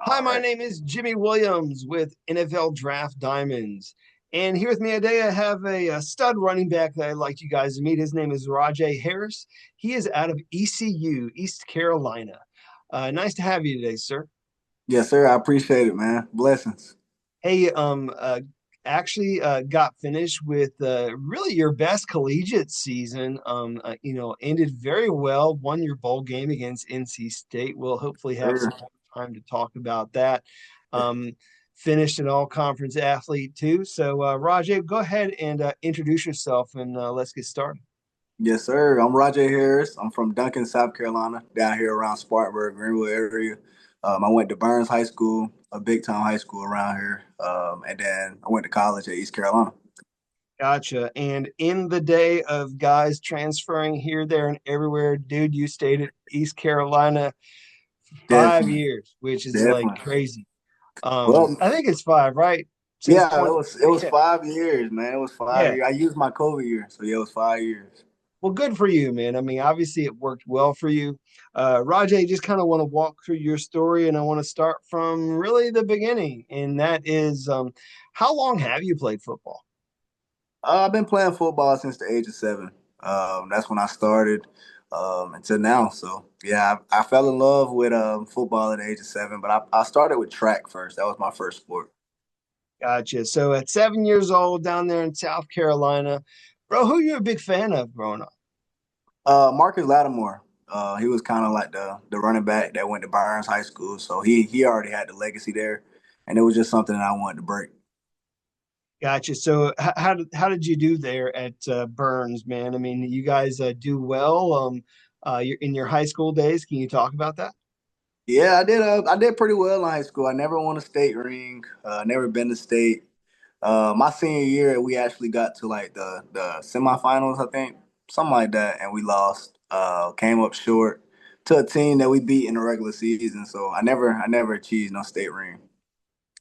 Hi, All my right. name is Jimmy Williams with NFL Draft Diamonds. And here with me today, I have a stud running back that I'd like you guys to meet. His name is Rahjai Harris. He is out of ECU, East Carolina. Nice to have you today, sir. Yes, sir. I appreciate it, man. Blessings. Hey, actually got finished with really your best collegiate season. Ended very well, won your bowl game against NC State. We'll hopefully have Sure. some more time to talk about that. Um, Finished an all-conference athlete too. So, Rajay, go ahead and introduce yourself and let's get started. Yes, sir. I'm Rajai Harris. I'm from Duncan, South Carolina, down here around Spartanburg, Greenwood area. I went to Burns High School, a big time high school around here. And then I went to college at East Carolina. Gotcha. And in the day of guys transferring here, there, and everywhere, dude, you stayed at East Carolina 5 Definitely. years, which is like Definitely. crazy. Well, I think it's five, right? Since yeah, 20. it was Yeah, 5 years, man. It was five yeah. years. I used my COVID year, so yeah, it was 5 years. Well, good for you, man. I mean, obviously it worked well for you. Rajay, just kind of want to walk through your story, and I want to start from really the beginning, and that is, how long have you played football? I've been playing football since the age of 7. That's when I started until now. So yeah, I fell in love with football at the age of 7, but I started with track first. That was my first sport. Gotcha. So at 7 years old, down there in South Carolina, bro, who you a big fan of growing up? Marcus Lattimore. He was kind of like the running back that went to Burns High School, so he already had the legacy there, and it was just something that I wanted to break. Gotcha. So how did you do there at Burns, man? I mean, you guys do well. You're in your high school days. Can you talk about that? Yeah, I did. I did pretty well in high school. I never won a state ring. Never been to state. My senior year, we actually got to like the semifinals, I think, something like that, and we lost. Came up short to a team that we beat in the regular season. So I never achieved no state ring.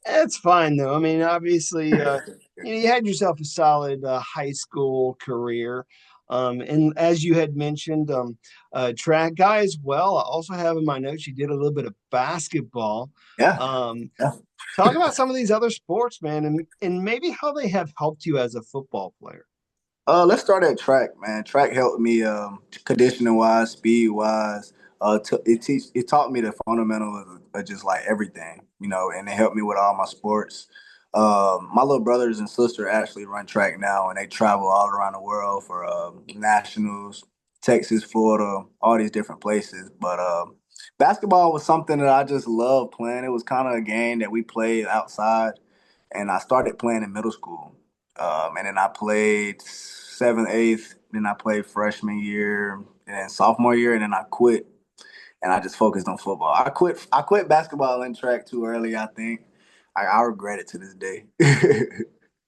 It's fine though. I mean, obviously, you had yourself a solid high school career. And as you had mentioned, track guy as well. I also have in my notes you did a little bit of basketball. Yeah, Um, yeah. Talk about some of these other sports, man, and maybe how they have helped you as a football player. Let's start at track, man. Track helped me conditioning wise, speed wise. It taught me the fundamentals of just like everything, and it helped me with all my sports. My little brothers and sister actually run track now, and they travel all around the world for nationals, Texas, Florida, all these different places. But basketball was something that I just loved playing. It was kind of a game that we played outside, and I started playing in middle school. And then I played seventh, eighth, then I played freshman year, and then sophomore year, and then I quit and I just focused on football. I quit basketball and track too early, I think. I regret it to this day.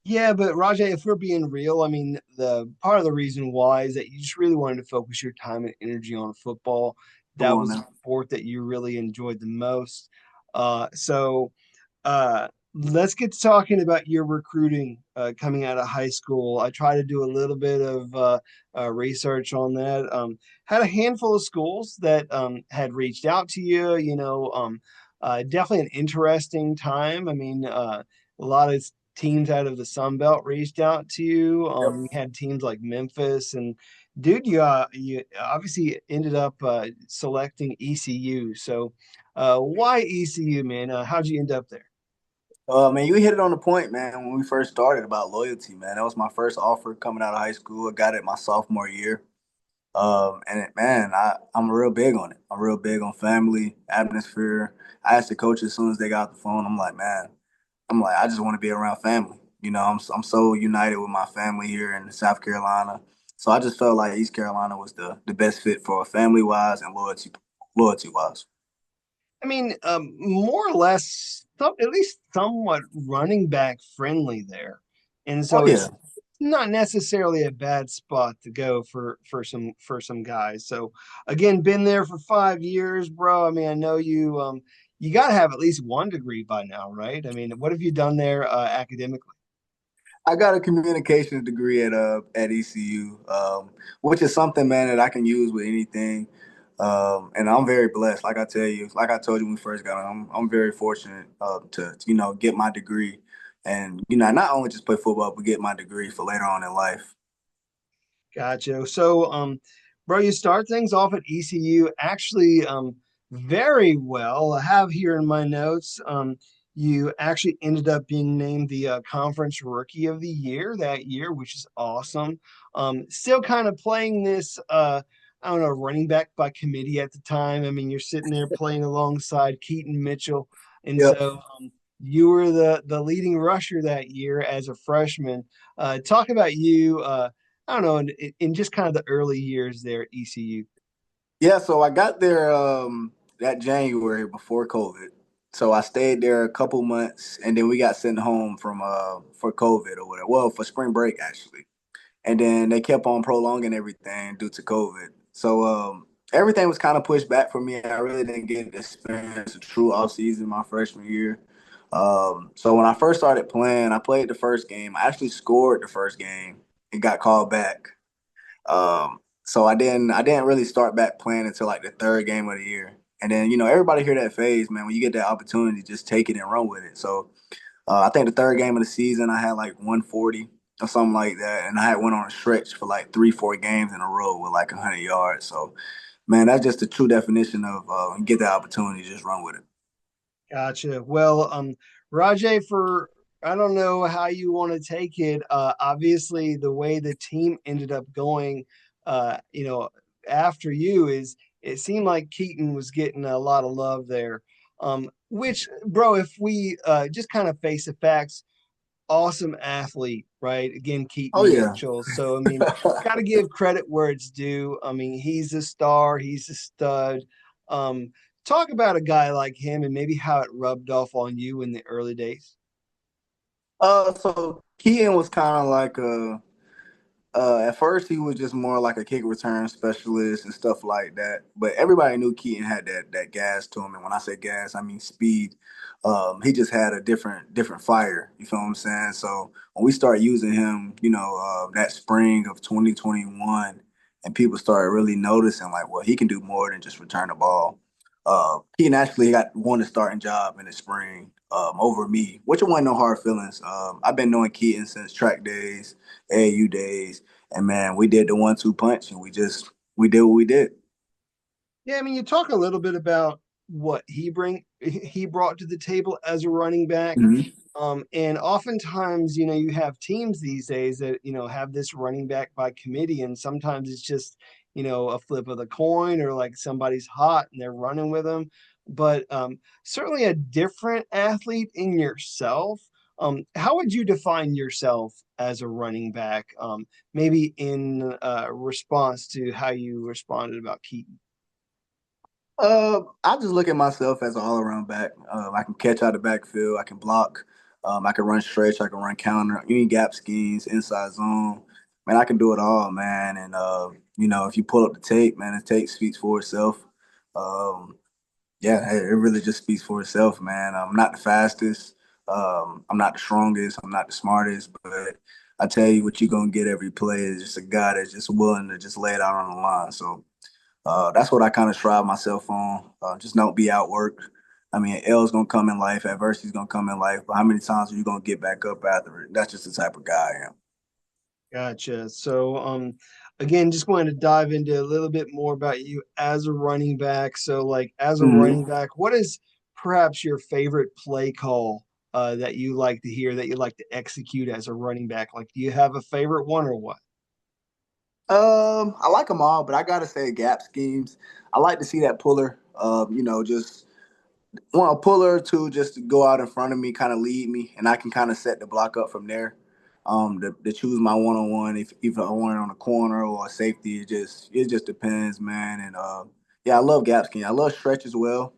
Yeah, but Rajay, if we're being real, I mean, the part of the reason why is that you just really wanted to focus your time and energy on football. Come That on was a now. sport that you really enjoyed the most. So let's get to talking about your recruiting coming out of high school. I try to do a little bit of research on that. Had a handful of schools that had reached out to you. Definitely an interesting time. I mean, a lot of teams out of the Sun Belt reached out to you. You had teams like Memphis and dude, you obviously ended up selecting ECU. So, why ECU, man? How'd you end up there? Man, you hit it on the point, man. When we first started about loyalty, man, that was my first offer coming out of high school. I got it my sophomore year. Man, I'm real big on it. I'm real big on family, atmosphere. I asked the coach as soon as they got the phone. I'm like, man, I just want to be around family. I'm so united with my family here in South Carolina. So I just felt like East Carolina was the best fit for family wise and loyalty wise. I mean, more or less, at least somewhat running back friendly there, and Oh so yeah. it's not necessarily a bad spot to go for some guys. So again, been there for 5 years, bro. I mean, I know you got to have at least one degree by now, right? I mean, what have you done there academically? I got a communications degree at ECU, which is something, man, that I can use with anything. And I'm very blessed. Like I tell you, like I told you when we first got on, I'm very fortunate to get my degree, and not only just play football, but get my degree for later on in life. Gotcha. So, bro, you start things off at ECU actually very well. I have here in my notes, you actually ended up being named the conference rookie of the year that year, which is awesome. Still kind of playing this, I don't know, running back by committee at the time. I mean, you're sitting there playing alongside Keaton Mitchell, and Yep. so you were the leading rusher that year as a freshman. Talk about you. I don't know, in just kind of the early years there at ECU. Yeah, so I got there that January before COVID. So I stayed there a couple months, and then we got sent home from for COVID or whatever. Well, for spring break actually. And then they kept on prolonging everything due to COVID. So everything was kind of pushed back for me. I really didn't get to experience a true off season my freshman year. So when I first started playing, I played the first game. I actually scored the first game and got called back. So I didn't really start back playing until like the third game of the year. And then everybody hear that phase, man. When you get that opportunity, just take it and run with it. So I think the third game of the season, I had like 140 or something like that, and I had went on a stretch for like 3, 4 games in a row with like 100 yards. So, man, that's just the true definition of get that opportunity, just run with it. Gotcha. Well, Rajay, for I don't know how you want to take it. Obviously, the way the team ended up going, after you is it seemed like Keaton was getting a lot of love there. Which, bro, if we just kind of face the facts, awesome athlete, right? Again, Oh Keaton yeah. Mitchell. So, I mean, got to give credit where it's due. I mean, he's a star, he's a stud. Um, Talk about a guy like him and maybe how it rubbed off on you in the early days. So Keaton was kind of like a at first, he was just more like a kick return specialist and stuff like that. But everybody knew Keaton had that gas to him, and when I say gas, I mean speed. He just had a different fire. You feel what I'm saying? So when we started using him, that spring of 2021, and people started really noticing, like, well, he can do more than just return the ball. Keaton actually got won the starting job in the spring over me, which wasn't no hard feelings. I've been knowing Keaton since track days, AAU days. And man, we did the 1-2 punch, and we did what we did. Yeah, I mean, you talk a little bit about what he brought to the table as a running back. Mhm. And oftentimes, you have teams these days that, have this running back by committee, and sometimes it's just, a flip of the coin or like somebody's hot and they're running with them. But certainly a different athlete in yourself. How would you define yourself as a running back? Maybe in response to how you responded about Keaton. I just look at myself as an all-around back. I can catch out the backfield. I can block. I can run stretch. I can run counter. Any gap schemes, inside zone. Man, I can do it all, man. And if you pull up the tape, man, the tape speaks for itself. Um, yeah, it really just speaks for itself, man. I'm not the fastest. I'm not the strongest. I'm not the smartest, but I tell you what you're gonna get every play is just a guy that's just willing to just lay it out on the line. So that's what I kind of strive myself on. Just don't be outworked. I mean, L's gonna come in life, adversity's gonna come in life, but how many times are you gonna get back up after it? That's just the type of guy I am. Gotcha. So, again, just wanted to dive into a little bit more about you as a running back. So, like, as a running Mhm. back, what is perhaps your favorite play call that you like to hear, that you like to execute as a running back? Like, do you have a favorite one or what? I like them all, but I gotta say gap schemes. I like to see that puller. Just want a puller to just go out in front of me, kind of lead me, and I can kind of set the block up from there. To choose my one on one if I want it on a corner or a safety, it just depends, man. And yeah, I love gap scheme. I love stretch as well.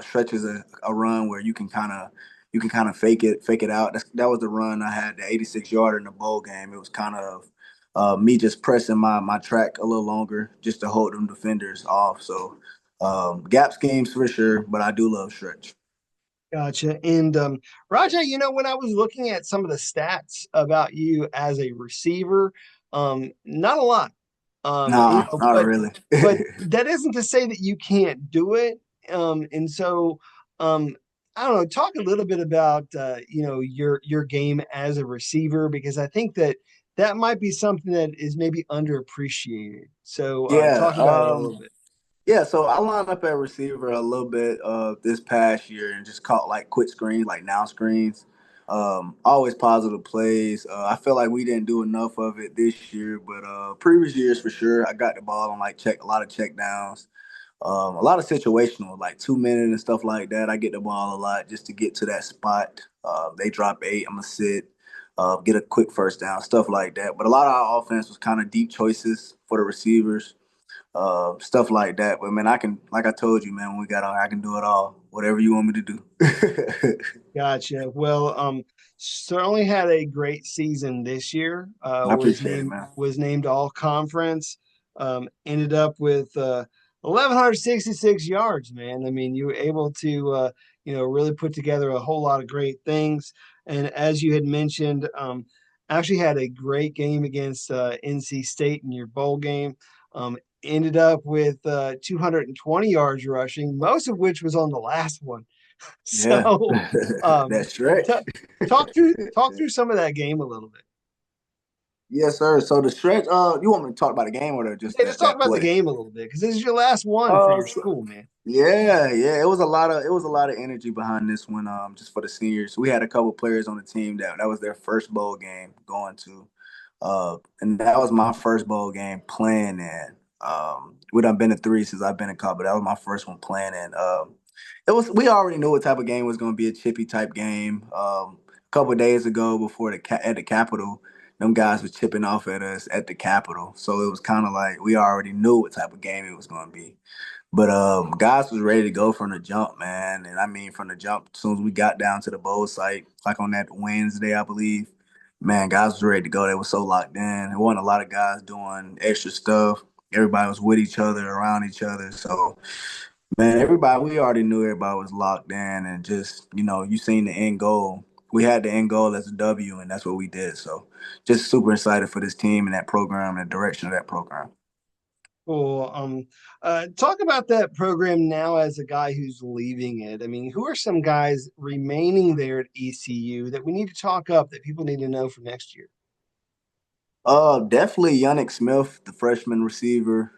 Stretch is a run where you can kind of fake it out. That was the run I had, the 86 yarder in the bowl game. It was kind of me just pressing my track a little longer just to hold them defenders off. So gap schemes for sure, but I do love stretch. Gotcha. And Rajay, when I was looking at some of the stats about you as a receiver, not a lot. Nah, not really. But that isn't to say that you can't do it. And so, um, I don't know. Talk a little bit about your game as a receiver, because I think that that might be something that is maybe underappreciated. So, Yeah, talk about it a little bit. yeah. So I lined up at receiver a little bit this past year and just caught like quick screens, like now screens. Always positive plays. I feel like we didn't do enough of it this year, but previous years for sure, I got the ball on like check a lot of check downs. A lot of situational, like 2 minute and stuff like that. I get the ball a lot just to get to that spot. They drop eight, I'm gonna sit, get a quick first down, stuff like that. But a lot of our offense was kind of deep choices for the receivers, stuff like that. But man, I can, like I told you, man, when we got on, I can do it all. Whatever you want me to do. Gotcha. Well, certainly had a great season this year. I appreciate it, man. Was named all conference. Ended up with 1,166 yards. Man, I mean, you were able to really put together a whole lot of great things. And as you had mentioned, actually had a great game against NC State in your bowl game. Ended up with 220 yards rushing, most of which was on the last one. Yeah, So, um, that stretch. t- talk through some of that game a little bit. Yes, sir. So the stretch. You want me to talk about the game or just Hey, just that talk that about the play? game a little bit, because this is your last one for Uh, your school, man. Yeah, yeah, it was a lot of energy behind this one. Just for the seniors, we had a couple players on the team that was their first bowl game going to, and that was my first bowl game playing in. We done been to three since I've been in college, but that was my first one playing in. We already knew what type of game was going to be, a chippy type game. A couple of days ago, before at the Capitol, them guys was chipping off at us at the Capitol, so it was kind of like we already knew what type of game it was going to be. But guys was ready to go from the jump, man. And I mean from the jump, as soon as we got down to the bowl site, like on that Wednesday, I believe, man, guys was ready to go. They were so locked in. There wasn't a lot of guys doing extra stuff. Everybody was with each other, around each other. So, man, we already knew everybody was locked in and just, you seen the end goal. We had the end goal as a W, and that's what we did. So, just super excited for this team and that program and the direction of that program. Cool. Talk about that program now as a guy who's leaving it. I mean, who are some guys remaining there at ECU that we need to talk up that people need to know for next year? Definitely Yannick Smith, the freshman receiver.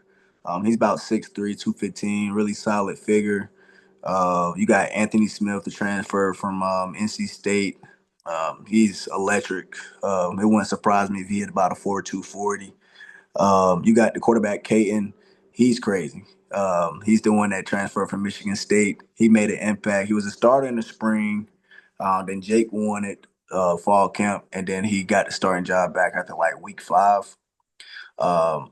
He's about 6'3", 215, really solid figure. You got Anthony Smith, the transfer from NC State. He's electric. It wouldn't surprise me if he had about a 4.2 40. You got the quarterback, Caton. He's crazy. He's the one that transferred from Michigan State. He made an impact. He was a starter in the spring. Then Jake won it fall camp, and then he got the starting job back after like week 5. Um,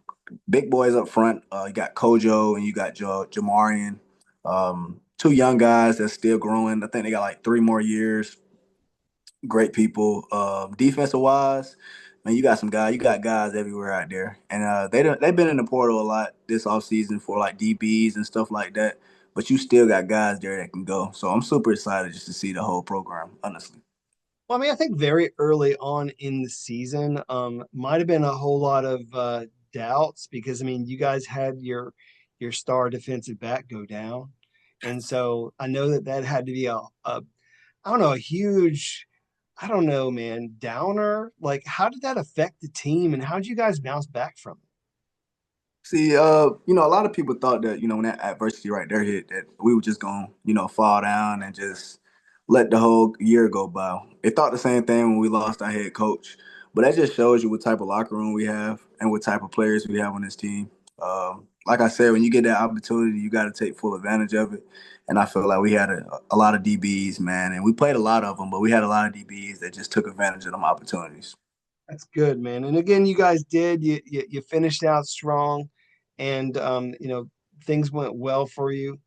Big boys up front. You got Kojo and you got Jamarian. Two young guys that's still growing. I think they got like 3 more years. Great people. Defensive wise, man, you got some guys. You got guys everywhere out there, and they've been in the portal a lot this offseason for like DBs and stuff like that. But you still got guys there that can go. So I'm super excited just to see the whole program, honestly. Well, I mean, I think very early on in the season, might have been a whole lot of doubts, because I mean, you guys had your star defensive back go down, and so I know that that had to be a I don't know, a huge, I don't know, man, downer. Like, how did that affect the team, and how did you guys bounce back from it? See, a lot of people thought that, when that adversity right there hit, that we were just gonna, fall down and just let the whole year go by. They thought the same thing when we lost our head coach. But that just shows you what type of locker room we have and what type of players we have on this team. Like I said, when you get that opportunity, you got to take full advantage of it. And I feel like we had a lot of DBs, man, and we played a lot of them, but we had a lot of DBs that just took advantage of them opportunities. That's good, man. And again, you guys did. You finished out strong, and things went well for you.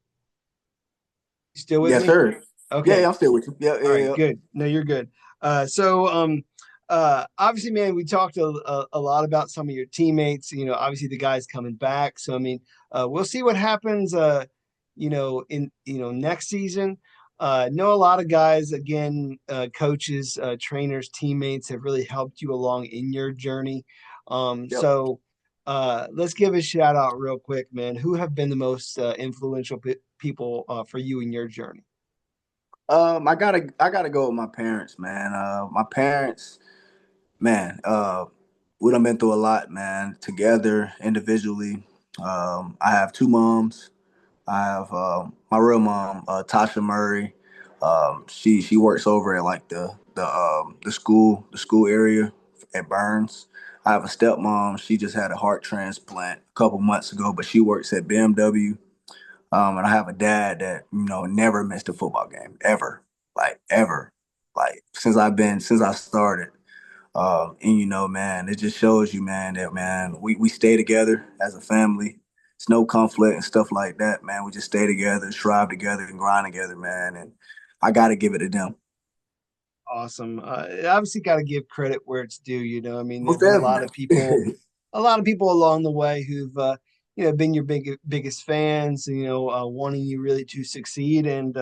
You still with Yes, me? sir. Yeah, Okay. yeah, I'm still with you. Yeah, All yeah, right, yeah. good. No, you're good. Obviously, man, we talked a lot about some of your teammates. Obviously the guys coming back. So I mean, we'll see what happens. In next season. Know a lot of guys. Again, coaches, trainers, teammates have really helped you along in your journey. Yep. So Let's give a shout out real quick, man. Who have been the most influential people for you in your journey? I gotta go with my parents, man. My parents, man. We done been through a lot, man. Together, individually. I have two moms. I have my real mom, Tasha Murray. She works over at like the school area at Burns. I have a stepmom. She just had a heart transplant a couple months ago, but she works at BMW. And I have a dad that never missed a football game ever, like ever, like since I started. And man, it just shows you, man, that man we stay together as a family. It's no conflict and stuff like that, man. We just stay together, strive together, and grind together, man. And I got to give it to them. Awesome. Obviously, got to give credit where it's due. I mean, Most there've been definitely. a lot of people along the way who've, been your biggest fans, wanting you really to succeed. And,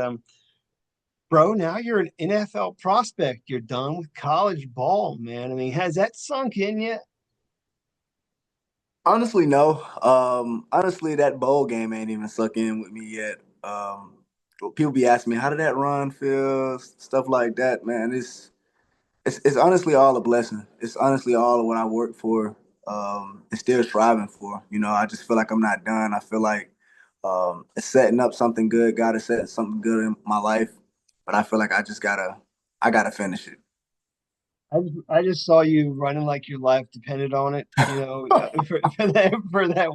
bro, now you're an NFL prospect. You're done with college ball, man. I mean, has that sunk in yet? Honestly, no. Honestly, that bowl game ain't even suck in with me yet. People be asking me, how did that run feel? Stuff like that, man. It's honestly all a blessing. It's honestly all of what I work for, and still striving for. I just feel like I'm not done. I feel like it's setting up something good. God is setting something good in my life, but I feel like I gotta finish it. I just saw you running like your life depended on it, for that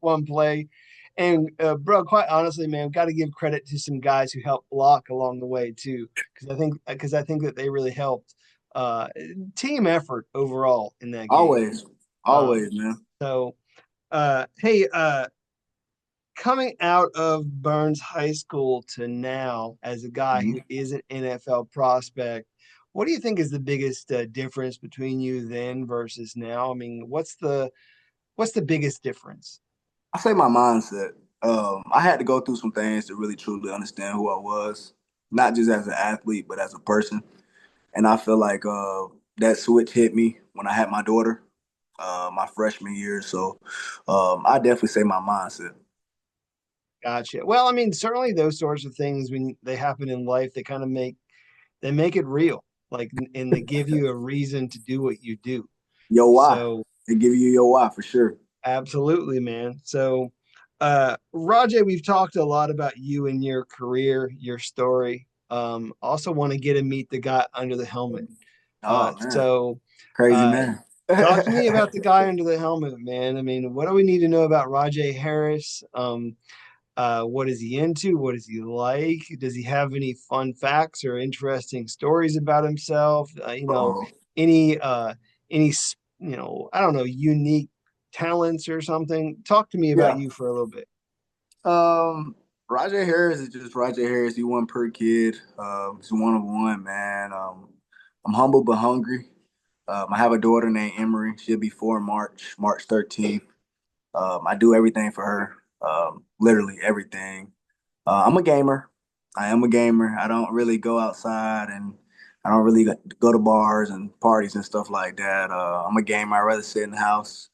one play. And bro, quite honestly, man, got to give credit to some guys who helped block along the way too, because I think that they really helped. Uh, Team effort overall in that game. Always, Um, always, man. so hey, coming out of Burns High School to now as a guy who Mhm. is an NFL prospect, what do you think is the biggest difference between you then versus now? I mean, what's the biggest difference? I say my mindset. I had to go through some things to really truly understand who I was, not just as an athlete, but as a person. And I feel like that switch hit me when I had my daughter, my freshman year. So I definitely say my mindset. Gotcha. Well, I mean, certainly those sorts of things when they happen in life, they make it real, like, and they give you a reason to do what you do. Your why. So They give you your why for sure. absolutely, man. So, Rajay, we've talked a lot about you and your career, your story. Also want to get to meet the guy under the helmet. Uh, Oh man, so, crazy uh, man. Talk to me about the guy under the helmet, man. I mean, what do we need to know about Rajay Harris? What is he into? What is he like? Does he have any fun facts or interesting stories about himself? Oh, Any I don't know, unique talents or something. Talk to me about yeah. you for a little bit. Rajai Harris is just Rajai Harris. He one per kid. He's one of one, man. I'm humble but hungry. I have a daughter named Emery. She'll be 4 in March 13th. I do everything for her, literally everything. I'm a gamer. I am a gamer. I don't really go outside and I don't really go to bars and parties and stuff like that. I'm a gamer. I'd rather sit in the house,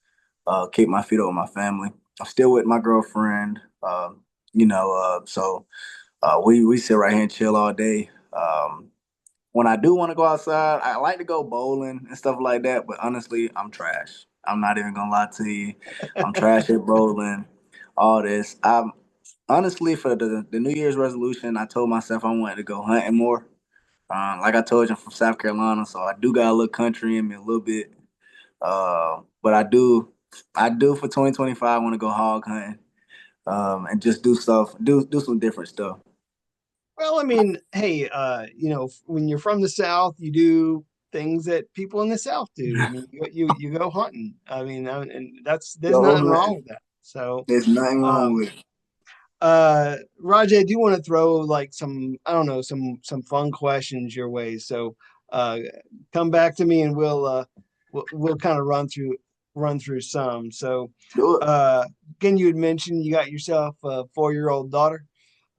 keep my feet up with my family. I'm still with my girlfriend. We sit right here and chill all day. When I do want to go outside, I like to go bowling and stuff like that. But honestly, I'm trash. I'm not even gonna lie to you. I'm trash at bowling. All this. I'm honestly for the New Year's resolution. I told myself I wanted to go hunting more. Like I told you, I'm from South Carolina, so I do got a little country in me a little bit. But I do for 2025 want to go hog hunting. And just do some different stuff. Well, I mean, hey, when you're from the South, you do things that people in the South do. I mean, you go hunting. I mean, and there's Go nothing wrong hunting. with that. So, There's nothing wrong um, with it. Rajay, I do want to throw like some, I don't know, some fun questions your way. So, uh, come back to me and we'll kind of run through some. So, Do it. uh, again, you had mentioned you got yourself a 4-year-old daughter.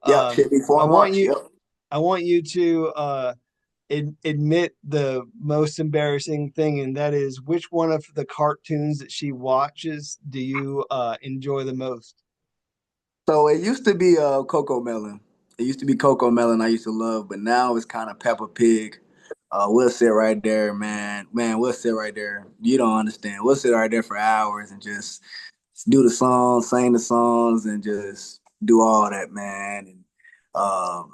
Yep, Um, should be I 4 want March. you Yep. I want you to admit the most embarrassing thing, and that is which one of the cartoons that she watches do you enjoy the most? So it used to be Coco Melon. It used to be Coco Melon I used to love, but now it's kind of Peppa Pig. We'll sit right there, man. Man, we'll sit right there. You don't understand. We'll sit right there for hours and just do the songs, sing the songs, and just do all that, man. And um,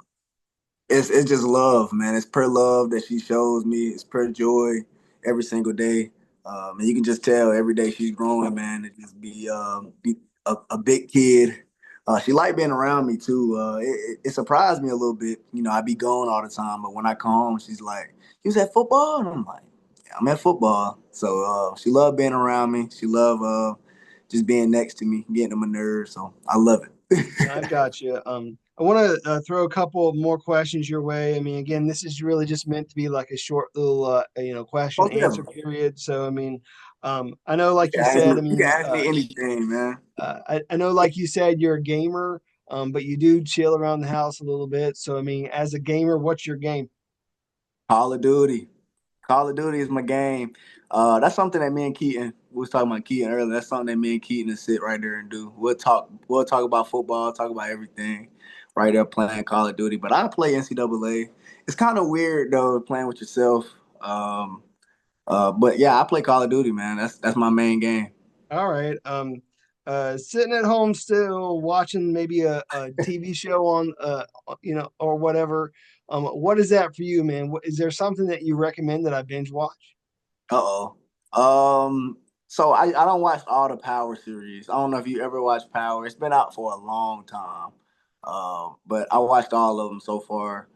it's just love, man. It's pure love that she shows me. It's pure joy every single day. And you can just tell every day she's growing, man. To just be a big kid. She liked being around me too. It surprised me a little bit. You know, I be gone all the time, but when I come home, she's like, "You was at football?" And I'm like, "Yeah, I'm at football." So she loved being around me. She loved just being next to me, getting on my nerves. So I love I've it. got you. I want to throw a couple more questions your way. I mean, again, this is really just meant to be like a short little, question Oh yeah, answer period. So, I mean, I know, like you ask me, said, I you can mean, ask me anything, man. I know, like you said, you're a gamer, but you do chill around the house a little bit. So, I mean, as a gamer, what's your game? Call of Duty. Call of Duty is my game. That's something that me and Keaton we was talking about Keaton earlier. That's something that me and Keaton will sit right there and do. We'll talk about football, talk about everything, right there playing Call of Duty. But I play NCAA. It's kind of weird though playing with yourself. Um, but yeah, I play Call of Duty, man. That's my main game. All right. Sitting at home still watching maybe a TV show on, or whatever. What is that for you, man? Is there something that you recommend that I binge watch? Uh-oh. So I don't watch all the Power series. I don't know if you ever watched Power. It's been out for a long time. But I watched all of them so far.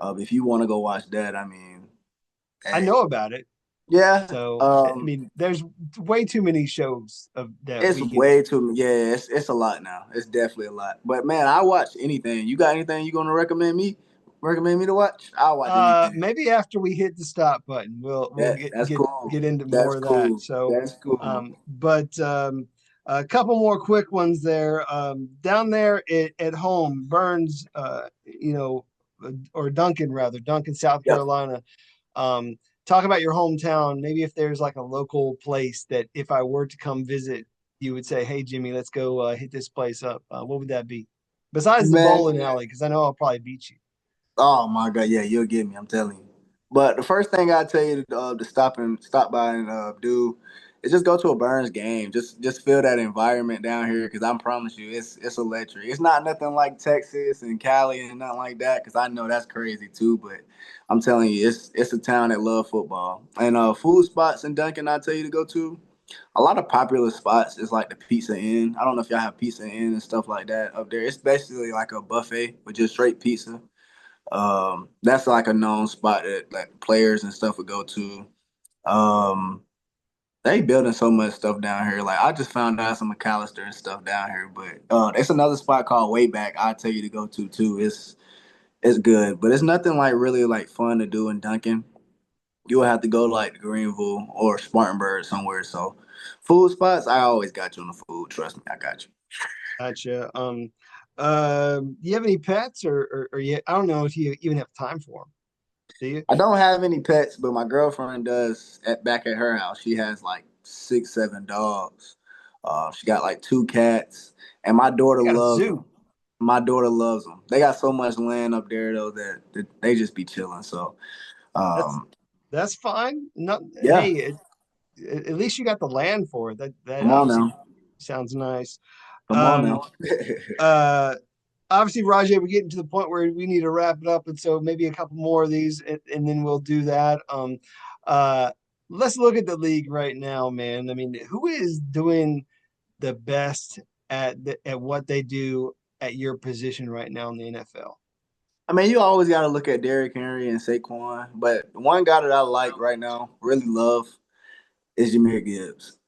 If you want to go watch that, I mean, I hey, know about it. yeah. So, I mean, there's way too many shows of that It's we can. way too. Yeah, it's a lot now. It's definitely a lot. But man, I watch anything. You got anything you gonna recommend me? Recommend me to watch? I'll watch anything. Maybe after we hit the stop button, we'll That get that's get cool. get into more That's of that. cool. So, That's cool. but a couple more quick ones there. Down there at home, Burns, or Duncan rather, Duncan, South Yep. Carolina. Um, Talk about your hometown. Maybe if there's like a local place that if I were to come visit, you would say, "Hey, Jimmy, let's go hit this place up." What would that be? Besides the Man, bowling alley, because I know I'll probably beat you. oh my God, yeah, you'll get me. I'm telling you. But the first thing I tell you to stop by and do is just go to a Burns game. Just feel that environment down here because I promise you, it's electric. It's not nothing like Texas and Cali and nothing like that because I know that's crazy too. But I'm telling you, it's a town that love football and food spots in Duncan. I tell you to go to. A lot of popular spots is like the Pizza Inn. I don't know if y'all have Pizza Inn and stuff like that up there. It's basically like a buffet with just straight pizza. That's like a known spot that like players and stuff would go to. Um, they building so much stuff down here. Like I just found out some McAllister and stuff down here, but it's another spot called Wayback. I'll tell you to go to too. It's good, but it's nothing like really like fun to do in Duncan. You will have to go like to Greenville or Spartanburg somewhere. So, food spots, I always got you on the food. Trust me, I got you. Gotcha. Do you have any pets, or you? I don't know if you even have time for them. Do you? I don't have any pets, but my girlfriend does back at her house. She has like six, seven dogs. She got like two cats, and my daughter You got a loves them. zoo. My daughter loves them. They got so much land up there though that they just be chilling. So, That's um, that's fine. Not yeah, hey, at least you got the land for it. That come on obviously now, sounds nice. come on Um, now. uh, Obviously, Rajay, we're getting to the point where we need to wrap it up, and so maybe a couple more of these, and then we'll do that. Uh, let's look at the league right now, man. I mean, who is doing the best at what they do at your position right now in the NFL? I mean, you always got to look at Derrick Henry and Saquon, but one guy that I like right now, really love, is Jameer Gibbs.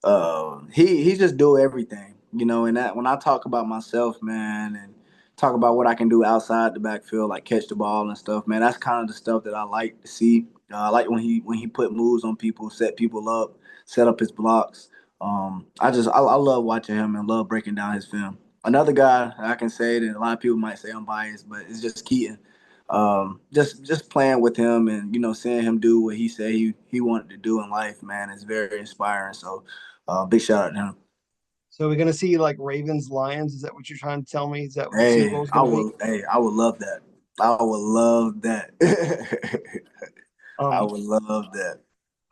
He just do everything, you know. And that when I talk about myself, man, and talk about what I can do outside the backfield, like catch the ball and stuff, man, that's kind of the stuff that I like to see. I like when he put moves on people, set people up, set up his blocks. I love watching him and love breaking down his film. Another guy I can say that a lot of people might say I'm biased, but it's just Keaton. Just playing with him and seeing him do what he said he wanted to do in life, man, is very inspiring. So, big shout out to him. So we're gonna see like Ravens Lions. Is that what you're trying to tell me? Is that what the Super Bowl is gonna be? Hey, I would love that. I would love that. I Um, would love that.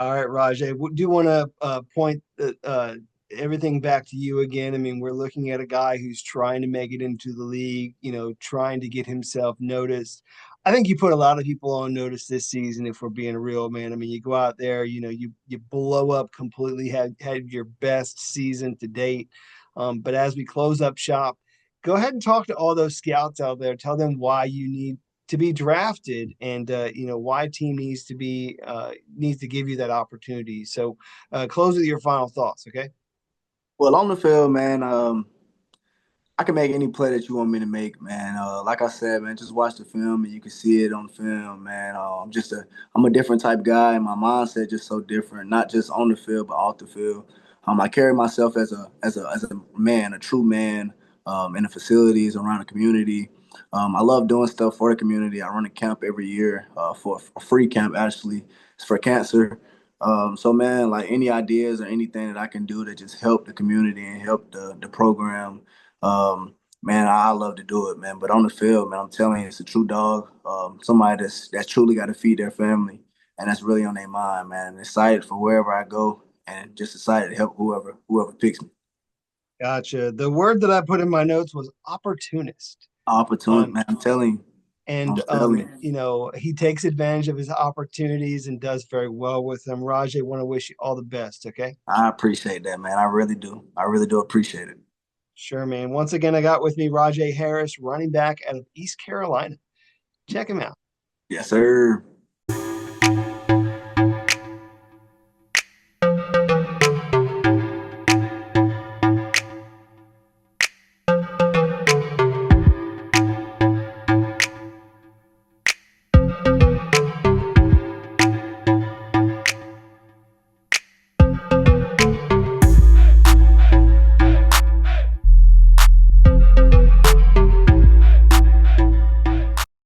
all right, Rajay, do want to point everything back to you again. I mean, we're looking at a guy who's trying to make it into the league, trying to get himself noticed. I think you put a lot of people on notice this season, if we're being real, man. I mean, you go out there, you blow up completely, had your best season to date. But as we close up shop, go ahead and talk to all those scouts out there. Tell them why you need to be drafted and why a team needs to give you that opportunity. So close with your final thoughts. Okay. Well, on the field, man, I can make any play that you want me to make, man. Like I said, man, just watch the film and you can see it on film, man. I'm a different type guy, and my mindset just so different, not just on the field but off the field. I carry myself as a man, a true man, in the facilities around the community. I love doing stuff for the community. I run a camp every year, for a free camp actually. It's for cancer. So man, like any ideas or anything that I can do to just help the community and help the program, man, I love to do it, man. But on the field, man, I'm telling you, it's a true dog. Somebody that's truly got to feed their family, and that's really on their mind, man. And excited for wherever I go, and just excited to help whoever picks me. Gotcha. The word that I put in my notes was opportunist. Opportunity, Um, man. and I'm telling you. he takes advantage of his opportunities and does very well with them. Rajay, want to wish you all the best. Okay. I appreciate that, man. I really do. I really do appreciate it. Sure, man. Once again, I got with me Rajay Harris, running back out of East Carolina. Check him out. Yes, sir.